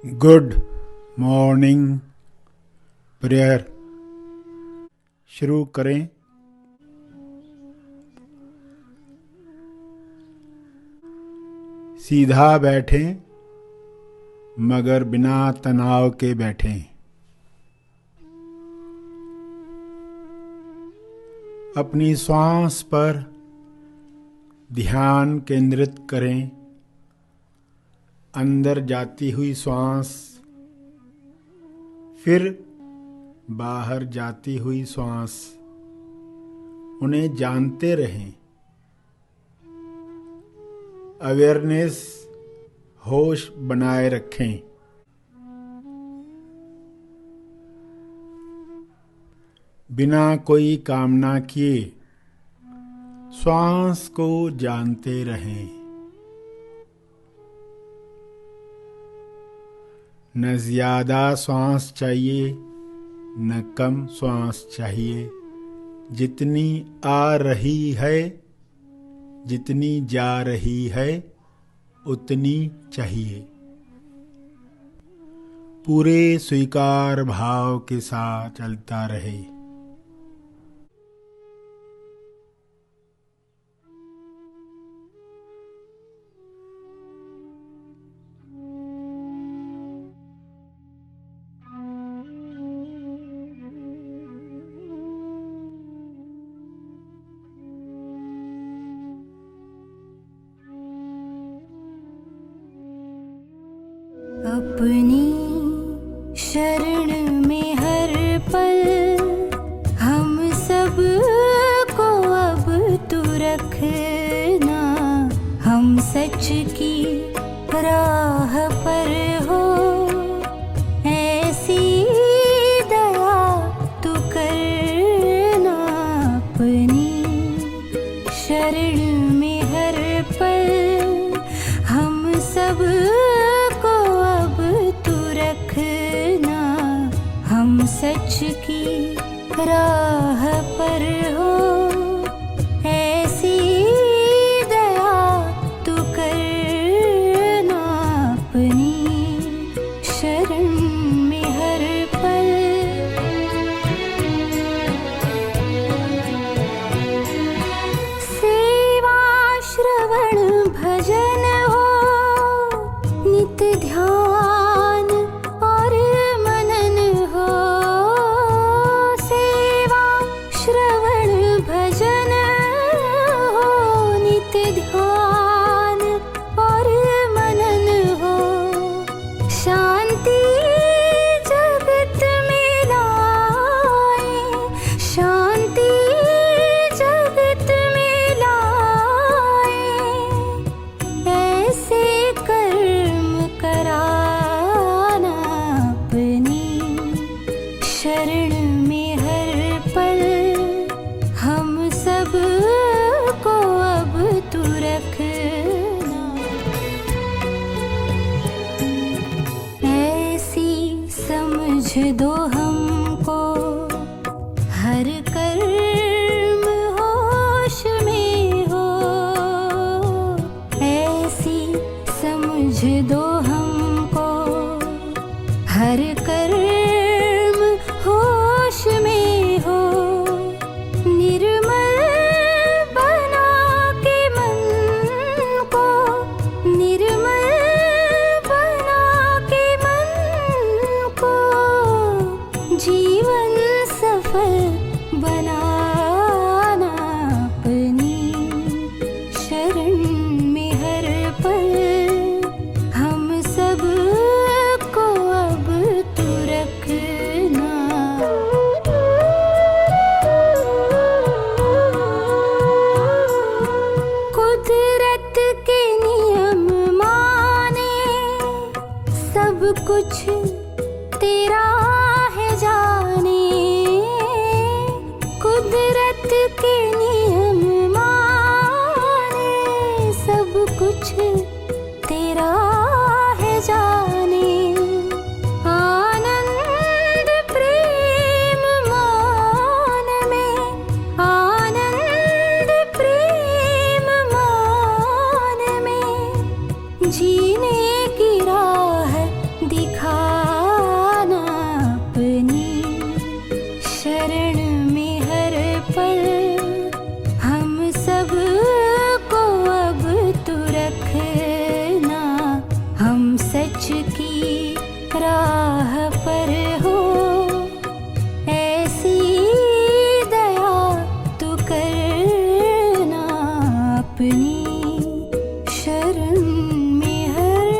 Good morning prayer शुरू करें। सीधा बैठें मगर बिना तनाव के बैठें। अपनी श्वास पर ध्यान केंद्रित करें। अंदर जाती हुई श्वास, फिर बाहर जाती हुई श्वास, उन्हें जानते रहें। अवेयरनेस, होश बनाए रखें। बिना कोई कामना किए श्वास को जानते रहें। न ज्यादा श्वास चाहिए न कम श्वास चाहिए। जितनी आ रही है, जितनी जा रही है, उतनी चाहिए। पूरे स्वीकार भाव के साथ चलता रहे। अपनी शरण में हर पल हम सब को अब तू रखना। हम सच की राह पर हो, ऐसी दया तू करना। अपनी शरण में हर पल हम सब सच की राह पर हो, ऐसी दया तू करना। अपनी शरण में हर पल सेवा श्रवण भजन हो, नित्य ध्यान और मनन हो। सेवा श्रवण अपनी शरण में हर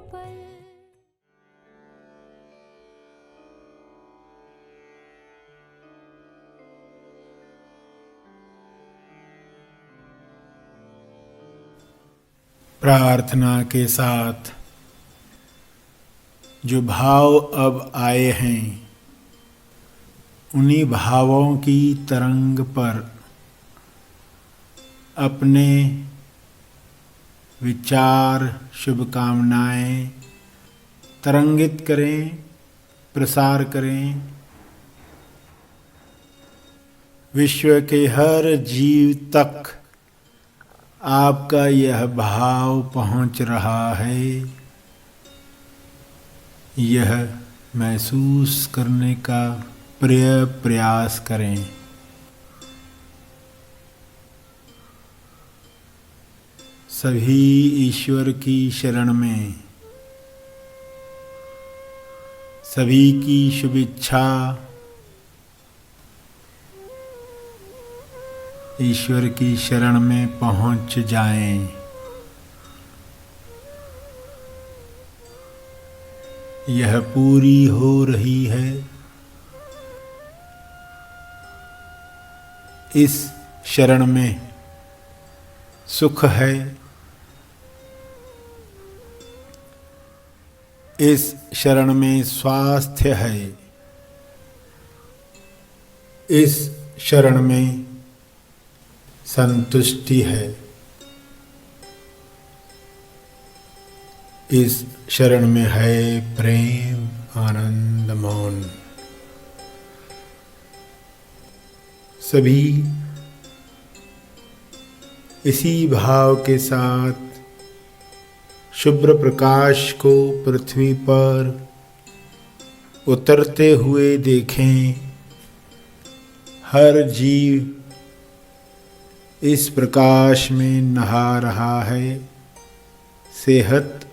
पल। प्रार्थना के साथ जो भाव अब आए हैं, उन्हीं भावों की तरंग पर अपने विचार, शुभकामनाएं तरंगित करें, प्रसार करें। विश्व के हर जीव तक आपका यह भाव पहुंच रहा है, यह महसूस करने का प्रयास करें। सभी ईश्वर की शरण में, सभी की शुभेच्छा ईश्वर की शरण में पहुंच जाएं। यह पूरी हो रही है। इस शरण में सुख है, इस शरण में स्वास्थ्य है, इस शरण में संतुष्टि है, इस शरण में है प्रेम, आनंद, मौन। सभी इसी भाव के साथ शुभ्र प्रकाश को पृथ्वी पर उतरते हुए देखें। हर जीव इस प्रकाश में नहा रहा है, सेहत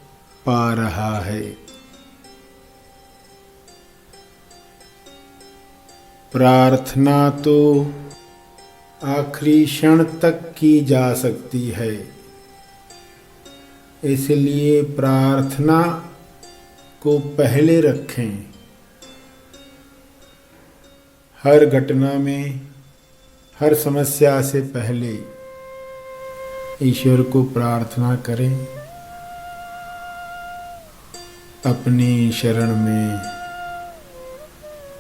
पा रहा है। प्रार्थना तो आखिरी क्षण तक की जा सकती है, इसलिए प्रार्थना को पहले रखें। हर घटना में, हर समस्या से पहले ईश्वर को प्रार्थना करें। अपनी शरण में,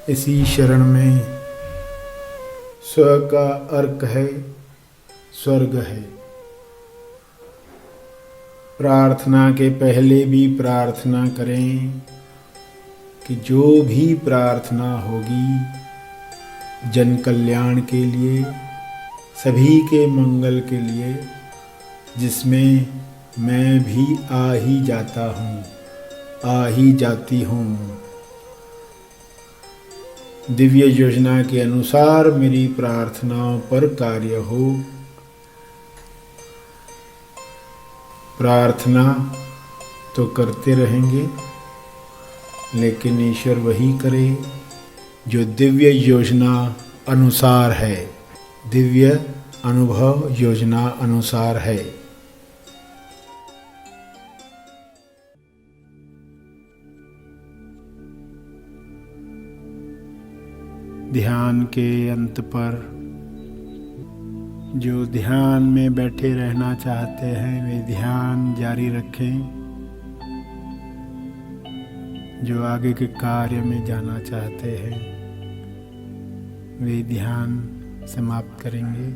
इसी शरण में स्व का अर्क है, स्वर्ग है। प्रार्थना के पहले भी प्रार्थना करें कि जो भी प्रार्थना होगी जन कल्याण के लिए, सभी के मंगल के लिए, जिसमें मैं भी आ ही जाता हूँ, आ ही जाती हूँ। दिव्य योजना के अनुसार मेरी प्रार्थनाओं पर कार्य हो। प्रार्थना तो करते रहेंगे, लेकिन ईश्वर वही करे जो दिव्य योजना अनुसार है, दिव्य अनुभव योजना अनुसार है। ध्यान के अंत पर जो ध्यान में बैठे रहना चाहते हैं वे ध्यान जारी रखें। जो आगे के कार्य में जाना चाहते हैं वे ध्यान समाप्त करेंगे।